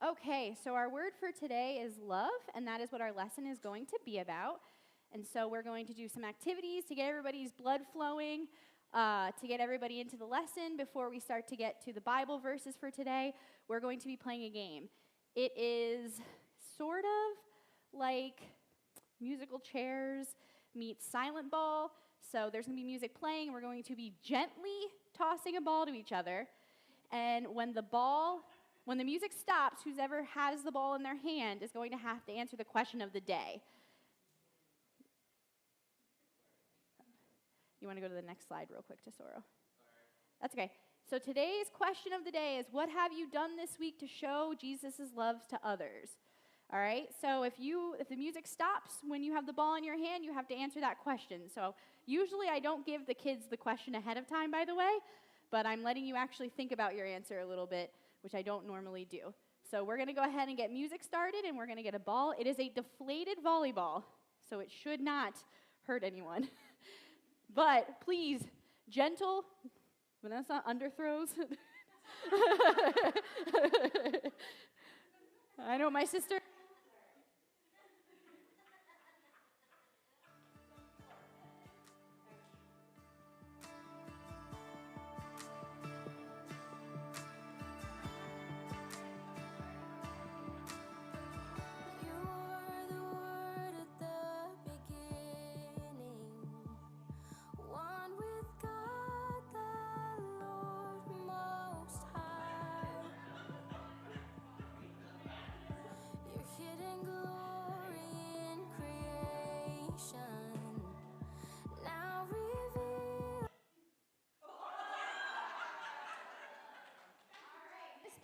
Okay, so our word for today is love, and that is what our lesson is going to be about. And so we're going to do some activities to get everybody's blood flowing, to get everybody into the lesson. Before we start to get to the Bible verses for today, we're going to be playing a game. It is sort of like musical chairs meets silent ball. So there's going to be music playing. We're going to be gently tossing a ball to each other. And when the music stops, whoever has the ball in their hand is going to have to answer the question of the day. You want to go to the next slide real quick, Tesoro? That's okay. So today's question of the day is, what have you done this week to show Jesus' love to others? All right, so if the music stops when you have the ball in your hand, you have to answer that question. So usually I don't give the kids the question ahead of time, by the way, but I'm letting you actually think about your answer a little bit, which I don't normally do. So we're going to go ahead and get music started, and we're going to get a ball. It is a deflated volleyball, so it should not hurt anyone. But please, gentle, Vanessa, underthrows. I know my sister.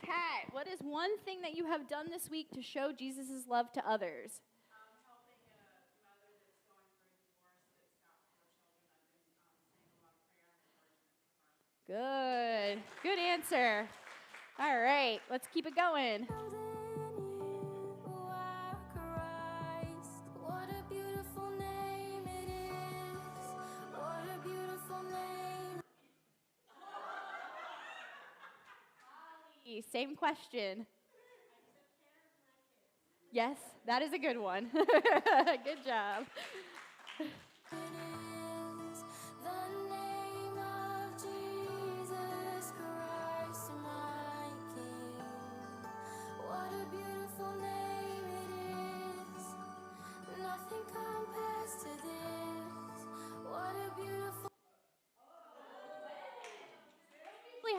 Pat, what is one thing that you have done this week to show Jesus' love to others? Helping a mother that's going through a divorce that's got 4 children. I've been saying a lot of prayer and encouragement for her. Good answer. All right, let's keep it going. Same question. Yes, that is a good one. Good job.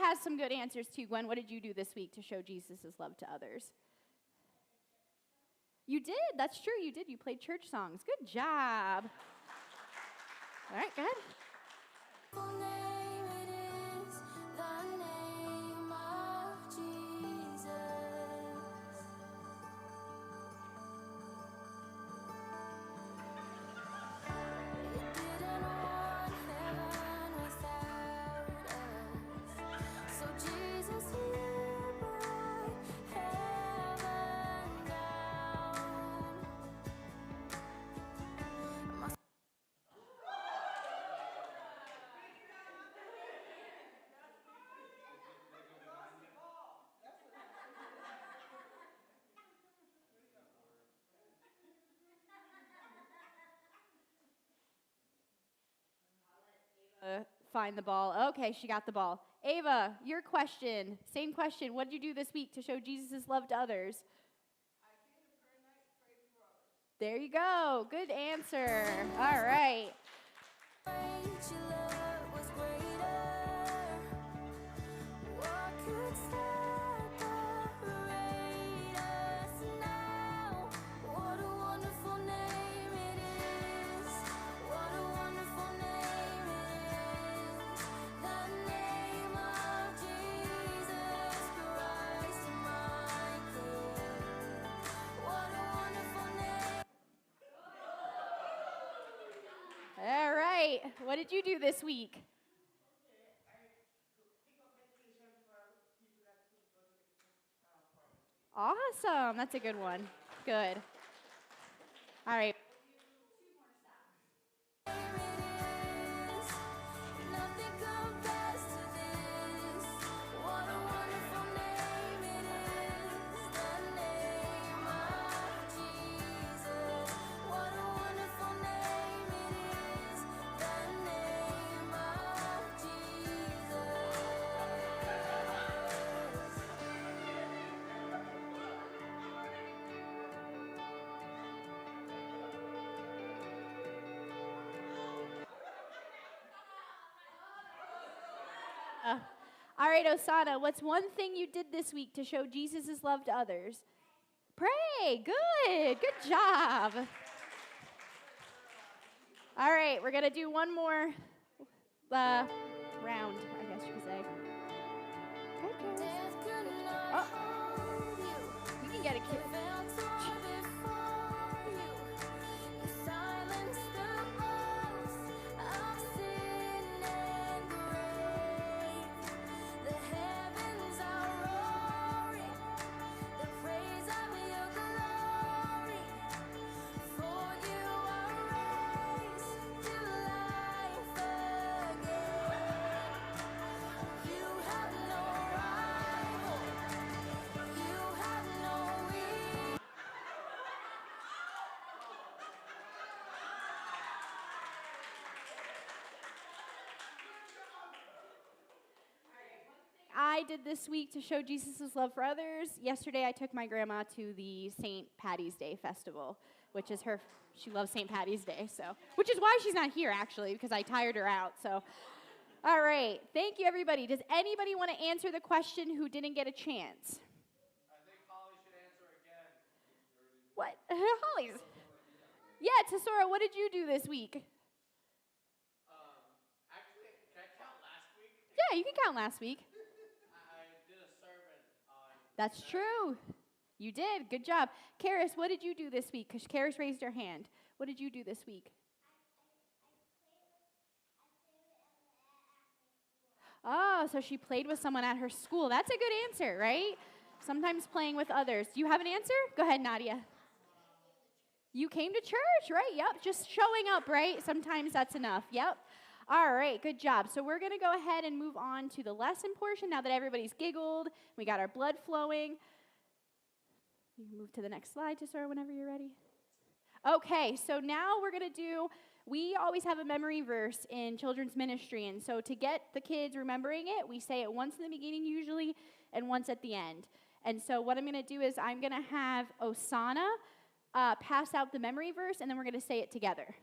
Has some good answers too. Gwen, what did you do this week to show Jesus' love to others? You did. That's true. You did. You played church songs. Good job. All right, go ahead. Find the ball. Okay, she got the ball. Ava, your question. Same question. What did you do this week to show Jesus' love to others? I came to prayer night and prayed for others. There you go. Good answer. All right. All right. What did you do this week? Awesome. That's a good one. Good. All right. All right, Osana, what's one thing you did this week to show Jesus' love to others? Pray. Good. Good job. All right, we're going to do one more round, I guess you could say. Good, oh, you can get a kid. I did this week to show Jesus' love for others. Yesterday, I took my grandma to the St. Patty's Day festival, which is she loves St. Patty's Day, which is why she's not here, actually, because I tired her out, All right, thank you, everybody. Does anybody want to answer the question who didn't get a chance? I think Holly should answer again. What? Holly's. Yeah, Tesora, what did you do this week? Actually, can I count last week? Yeah, you can count last week. I did a sermon on... That's true. You did. Good job. Karis, what did you do this week? Because Karis raised her hand. What did you do this week? Oh, so she played with someone at her school. That's a good answer, right? Sometimes playing with others. Do you have an answer? Go ahead, Nadia. You came to church, right? Yep, just showing up, right? Sometimes that's enough. Yep. All right, good job. So we're going to go ahead and move on to the lesson portion now that everybody's giggled. We got our blood flowing. You can move to the next slide, Tesora, whenever you're ready. Okay, so now we're going to we always have a memory verse in children's ministry, and so to get the kids remembering it, we say it once in the beginning usually and once at the end. And so what I'm going to do is I'm going to have Osana pass out the memory verse, and then we're going to say it together.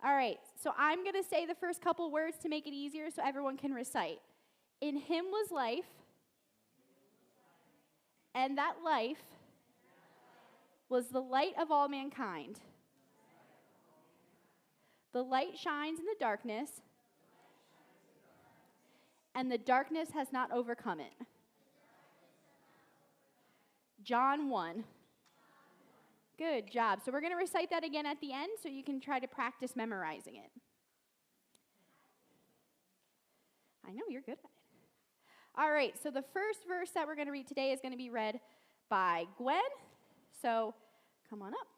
All right, so I'm going to say the first couple words to make it easier so everyone can recite. In him was life, and that life was the light of all mankind. The light shines in the darkness, and the darkness has not overcome it. John 1. Good job. So we're going to recite that again at the end so you can try to practice memorizing it. I know, you're good at it. All right, so the first verse that we're going to read today is going to be read by Gwen. So come on up.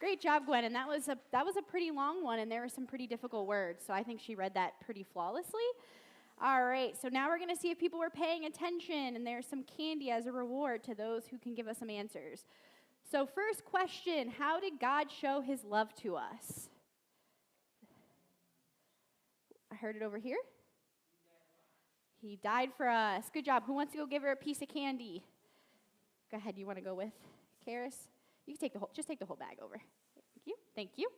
Great job, Gwen. And that was a pretty long one, and there were some pretty difficult words. So I think she read that pretty flawlessly. All right, so now we're going to see if people were paying attention, and there's some candy as a reward to those who can give us some answers. So first question, how did God show his love to us? I heard it over here. He died for us. Good job. Who wants to go give her a piece of candy? Go ahead. You want to go with Karis? You can just take the whole bag over. Thank you. Thank you.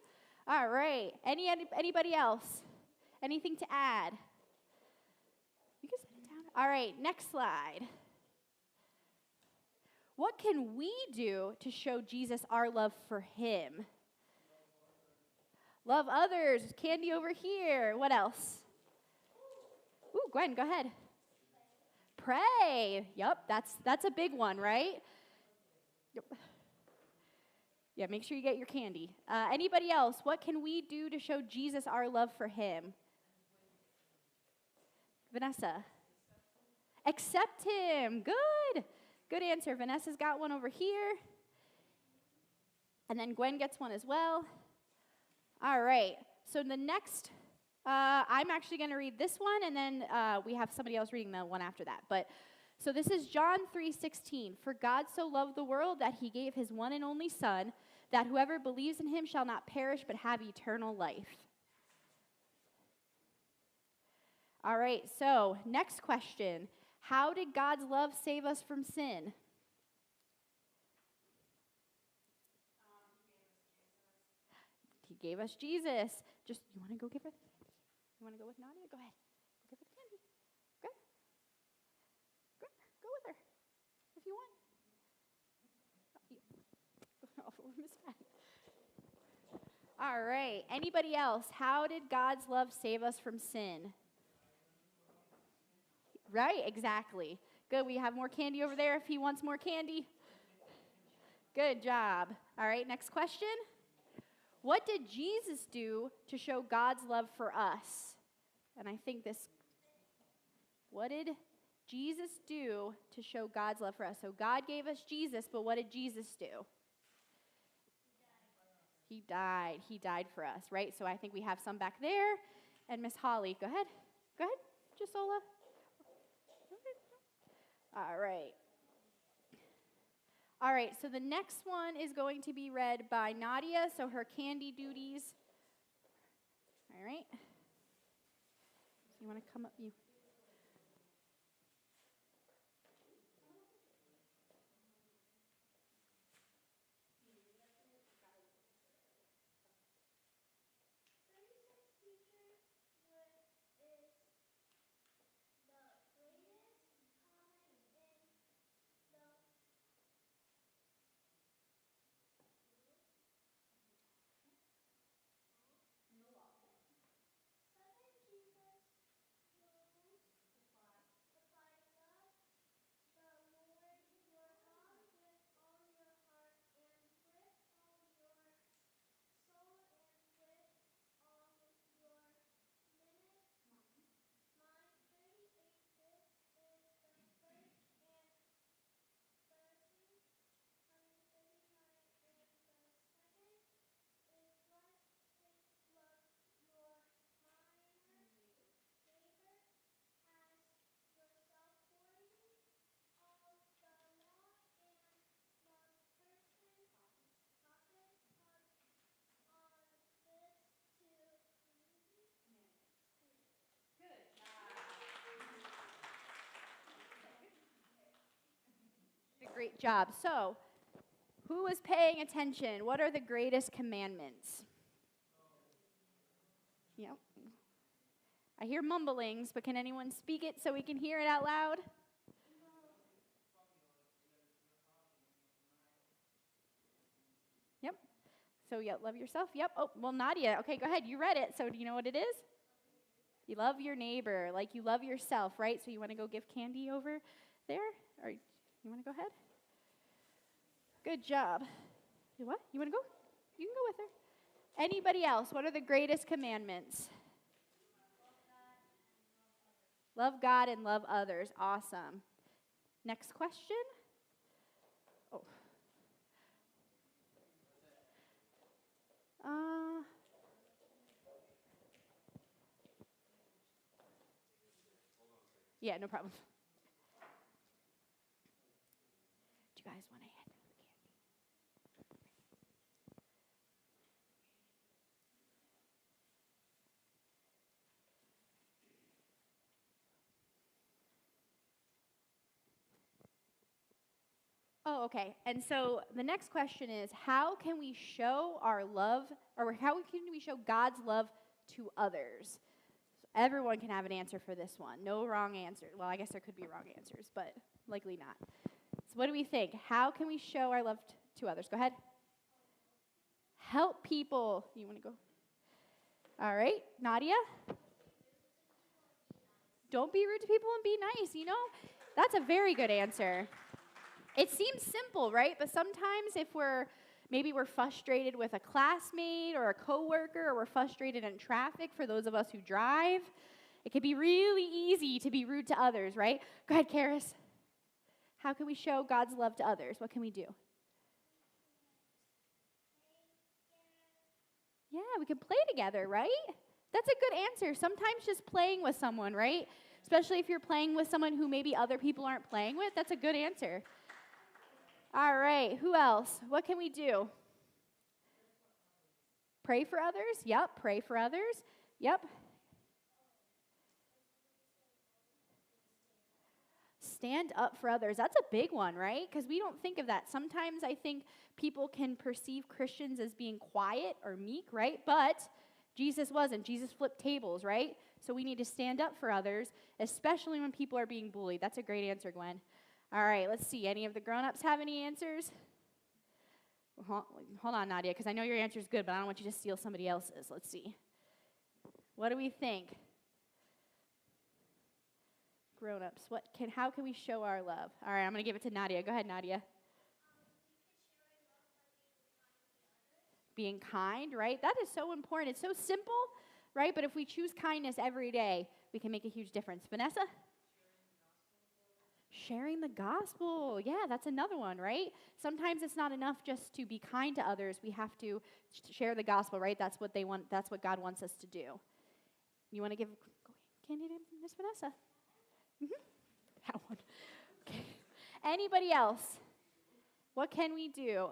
All right. Anybody else? Anything to add? You can set it down. All right. Next slide. What can we do to show Jesus our love for him? Love others. Candy over here. What else? Ooh, Gwen, go ahead. Pray. Yep, that's a big one, right? Yep. Yeah, make sure you get your candy. Anybody else? What can we do to show Jesus our love for him? Vanessa. Accept him. Good. Good answer. Vanessa's got one over here. And then Gwen gets one as well. All right. So the next, I'm actually going to read this one, and then we have somebody else reading the one after that. But so this is John 3:16. For God so loved the world that he gave his one and only Son, that whoever believes in him shall not perish but have eternal life. All right. So next question. How did God's love save us from sin? He gave us Jesus. Just, you want to go give her the candy? You want to go with Nadia? Go ahead. Go give her the candy. Go. Go with her if you want. Oh, we're Miss Pat. All right. Anybody else? How did God's love save us from sin? Right, exactly. Good. We have more candy over there if he wants more candy. Good job. All right, next question. What did Jesus do to show God's love for us? And I think what did Jesus do to show God's love for us? So God gave us Jesus, but what did Jesus do? He died. He died for us, right? So I think we have some back there. And Miss Holly, go ahead. Go ahead, Jasola. All right. All right, so the next one is going to be read by Nadia, so her candy duties. All right. So you want to come up? You. Great job. So, who was paying attention? What are the greatest commandments? Yep. I hear mumblings, but can anyone speak it so we can hear it out loud? Yep. So, yeah, love yourself. Yep. Oh, well, Nadia. Okay, go ahead. You read it. So, do you know what it is? You love your neighbor like you love yourself, right? So, you want to go give candy over there? Or you want to go ahead? Good job. You what? You want to go? You can go with her. Anybody else? What are the greatest commandments? Love God and love others. Awesome. Next question. Oh. Yeah, no problem. Do you guys want to hand out the candy? Oh, okay. And so the next question is, how can we show our love, or how can we show God's love to others? Everyone can have an answer for this one. No wrong answer. Well, I guess there could be wrong answers, but likely not. So what do we think? How can we show our love to others? Go ahead. Help people. You want to go? All right. Nadia? Don't be rude to people and be nice, you know? That's a very good answer. It seems simple, right? But sometimes if maybe we're frustrated with a classmate or a coworker, or we're frustrated in traffic for those of us who drive, it can be really easy to be rude to others, right? Go ahead, Karis. How can we show God's love to others? What can we do? Yeah, we can play together, right? That's a good answer. Sometimes just playing with someone, right? Especially if you're playing with someone who maybe other people aren't playing with, that's a good answer. All right, who else? What can we do? Pray for others? Yep, pray for others. Yep. Stand up for others. That's a big one, right? Because we don't think of that. Sometimes I think people can perceive Christians as being quiet or meek, right? But Jesus wasn't. Jesus flipped tables, right? So we need to stand up for others, especially when people are being bullied. That's a great answer, Gwen. All right, let's see. Any of the grown-ups have any answers? Hold on, Nadia, because I know your answer is good, but I don't want you to steal somebody else's. Let's see. What do we think? Grown-ups, how can we show our love? All right, I'm going to give it to Nadia. Go ahead, Nadia. Being kind, right? That is so important. It's so simple, right? But if we choose kindness every day, we can make a huge difference. Vanessa? Sharing the gospel. Yeah, that's another one, right? Sometimes it's not enough just to be kind to others. We have to share the gospel, right? That's what they want. That's what God wants us to do. You want to give candy to Miss Vanessa? That one. Okay. Anybody else? What can we do?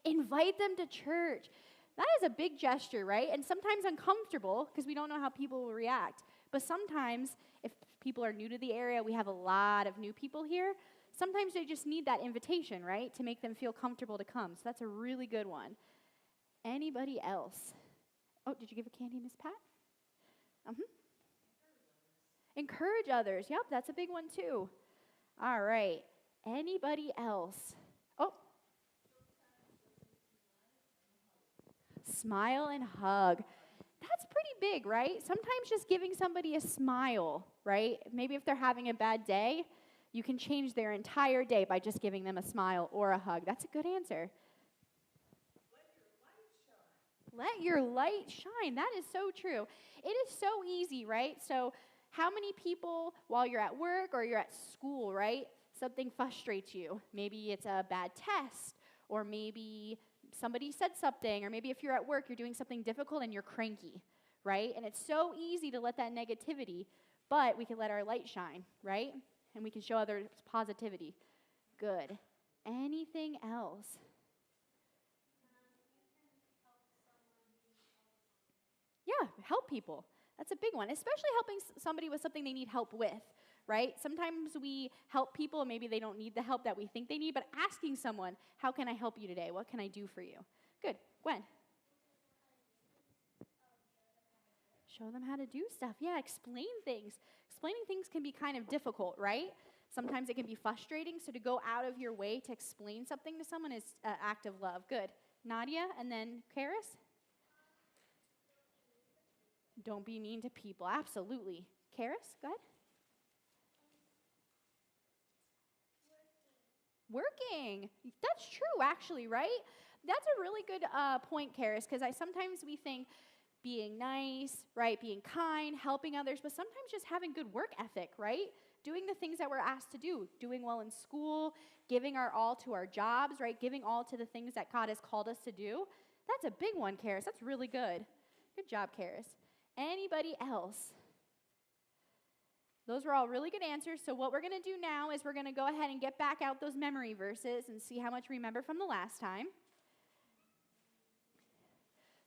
Invite them to church. That is a big gesture, right? And sometimes uncomfortable because we don't know how people will react. But sometimes if people are new to the area, we have a lot of new people here. Sometimes they just need that invitation, right, to make them feel comfortable to come. So that's a really good one. Anybody else? Oh, did you give a candy, Miss Pat? Encourage others. Yep, that's a big one too. All right. Anybody else? Oh. Smile and hug. That's pretty big, right? Sometimes just giving somebody a smile, right? Maybe if they're having a bad day, you can change their entire day by just giving them a smile or a hug. That's a good answer. Let your light shine. That is so true. It is so easy, right? So how many people, while you're at work or you're at school, right, something frustrates you? Maybe it's a bad test, or maybe somebody said something, or maybe if you're at work, you're doing something difficult and you're cranky, right? And it's so easy to let that negativity, but we can let our light shine, right? And we can show others positivity. Good. Anything else? Yeah, help people. That's a big one, especially helping somebody with something they need help with, right? Sometimes we help people and maybe they don't need the help that we think they need, but asking someone, how can I help you today? What can I do for you? Good. Gwen? Show them how to do stuff. Yeah, explain things. Explaining things can be kind of difficult, right? Sometimes it can be frustrating, so to go out of your way to explain something to someone is an act of love. Good. Nadia, and then Karis? Don't be mean to people. Absolutely. Karis, go ahead. Working. That's true, actually, right? That's a really good point, Karis, because sometimes we think being nice, right, being kind, helping others, but sometimes just having good work ethic, right? Doing the things that we're asked to do, doing well in school, giving our all to our jobs, right, giving all to the things that God has called us to do. That's a big one, Karis. That's really good. Good job, Karis. Anybody else? Those were all really good answers. So what we're going to do now is we're going to go ahead and get back out those memory verses and see how much we remember from the last time.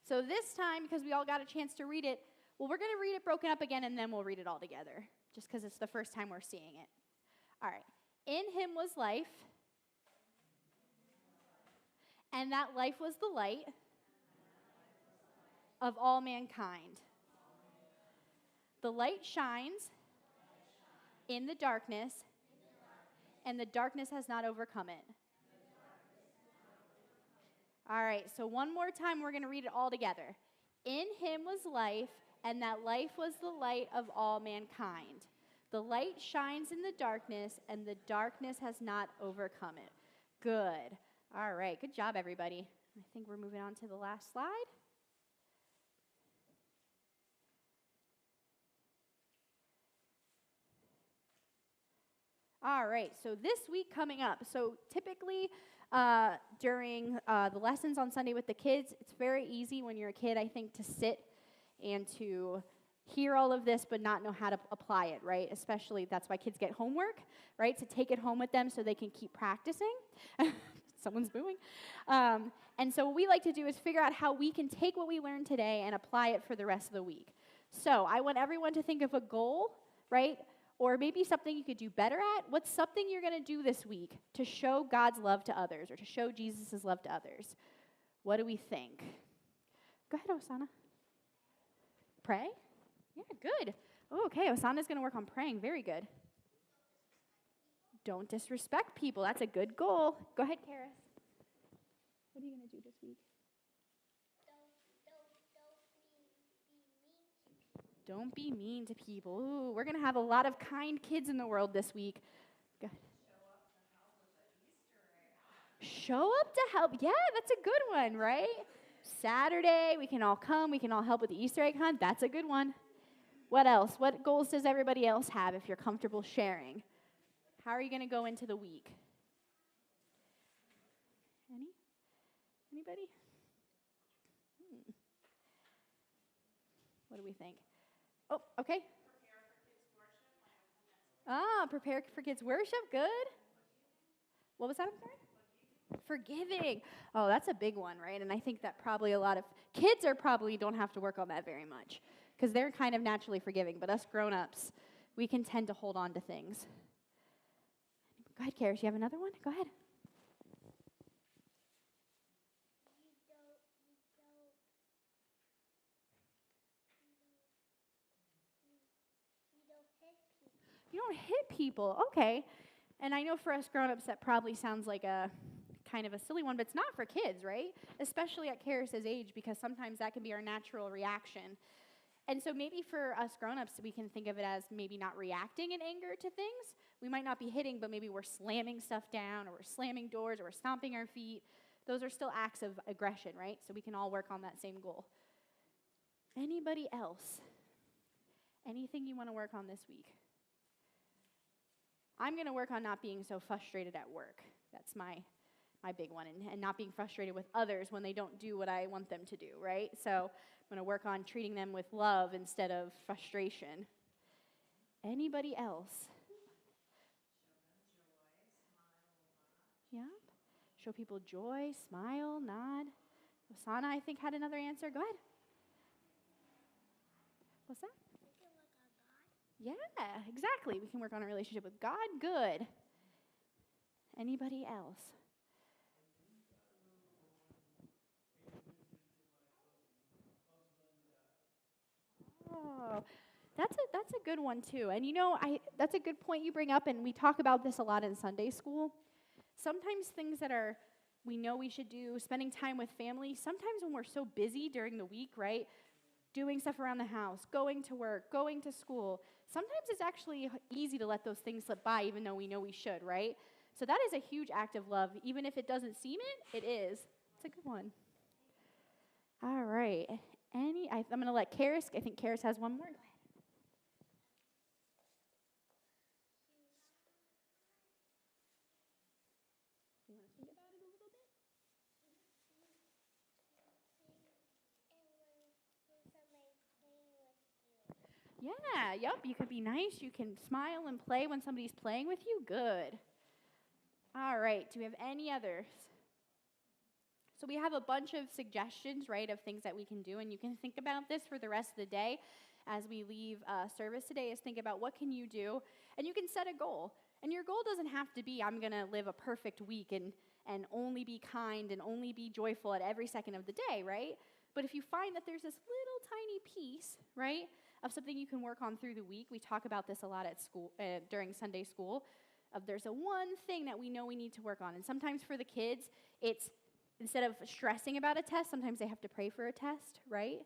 So this time, because we all got a chance to read it, well, we're going to read it broken up again, and then we'll read it all together, just because it's the first time we're seeing it. All right. In him was life, and that life was the light of all mankind. The light shines in the darkness, and the darkness has not overcome it. All right, so one more time, we're going to read it all together. In him was life, and that life was the light of all mankind. The light shines in the darkness, and the darkness has not overcome it. Good. All right, good job, everybody. I think we're moving on to the last slide. All right, so this week coming up, so typically during the lessons on Sunday with the kids, it's very easy when you're a kid, I think, to sit and to hear all of this but not know how to apply it, right? Especially, that's why kids get homework, right? To take it home with them so they can keep practicing. Someone's booing. And so what we like to do is figure out how we can take what we learned today and apply it for the rest of the week. So I want everyone to think of a goal, right? Or maybe something you could do better at. What's something you're going to do this week to show God's love to others or to show Jesus' love to others? What do we think? Go ahead, Osana. Pray? Yeah, good. Oh, okay, Osana's going to work on praying. Very good. Don't disrespect people. That's a good goal. Go ahead, Karis. What are you going to do this week? Don't be mean to people. Ooh, we're going to have a lot of kind kids in the world this week. Go ahead. Show up to help. Yeah, that's a good one, right? Saturday, we can all come. We can all help with the Easter egg hunt. That's a good one. What else? What goals does everybody else have if you're comfortable sharing? How are you going to go into the week? Anybody? What do we think? Oh, okay. Prepare for kids' worship. Good. What was that? I'm sorry? Forgiving. Oh, that's a big one, right? And I think that probably a lot of kids don't have to work on that very much because they're kind of naturally forgiving. But us grown-ups, we can tend to hold on to things. Go ahead, Karis. You have another one? Go ahead. You don't hit people. Okay. And I know for us grown-ups that probably sounds like a kind of a silly one, but it's not for kids, right? Especially at Karis' age, because sometimes that can be our natural reaction. And so maybe for us grown-ups, we can think of it as maybe not reacting in anger to things. We might not be hitting, but maybe we're slamming stuff down, or we're slamming doors, or we're stomping our feet. Those are still acts of aggression, right? So we can all work on that same goal. Anybody else? Anything you want to work on this week? I'm going to work on not being so frustrated at work. That's my big one, and not being frustrated with others when they don't do what I want them to do, right? So I'm going to work on treating them with love instead of frustration. Anybody else? Yeah? Show people joy, smile, nod. Osana, I think, had another answer. Go ahead. What's that? Yeah, exactly. We can work on a relationship with God. Good. Anybody else? Oh, that's a good one too. And that's a good point you bring up, and we talk about this a lot in Sunday school. Sometimes things that we know we should do, spending time with family, sometimes when we're so busy during the week, right? Doing stuff around the house, going to work, going to school. Sometimes it's actually easy to let those things slip by, even though we know we should, right? So that is a huge act of love. Even if it doesn't seem it, it is. It's a good one. All right. I'm going to let Karis, I think Karis has one more. Go ahead. You want to think about it a little bit? Yeah, yep, you could be nice. You can smile and play when somebody's playing with you. Good. All right, do we have any others? So we have a bunch of suggestions, right, of things that we can do, and you can think about this for the rest of the day as we leave service today, is think about what can you do, and you can set a goal. And your goal doesn't have to be, I'm going to live a perfect week and only be kind and only be joyful at every second of the day, right? But if you find that there's this little tiny piece, right, of something you can work on through the week, we talk about this a lot at school, during Sunday school, of there's a one thing that we know we need to work on. And sometimes for the kids, it's instead of stressing about a test, sometimes they have to pray for a test, right?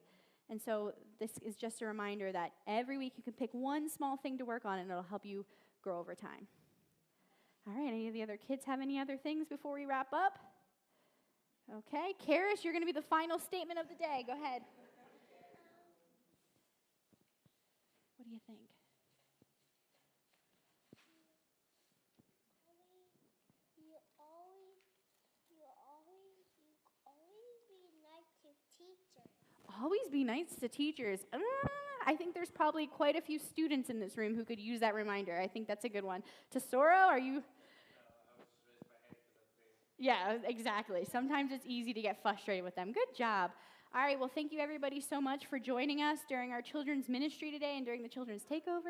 And so this is just a reminder that every week you can pick one small thing to work on, and it'll help you grow over time. All right, any of the other kids have any other things before we wrap up? Okay, Karis, you're going to be the final statement of the day. Go ahead. What do you think? You always be nice to teachers. Always be nice to teachers. I think there's probably quite a few students in this room who could use that reminder. I think that's a good one. Tesoro, are you? I was just raising my hand because that's me. Yeah, exactly. Sometimes it's easy to get frustrated with them. Good job. All right, well, thank you everybody so much for joining us during our children's ministry today and during the children's takeover.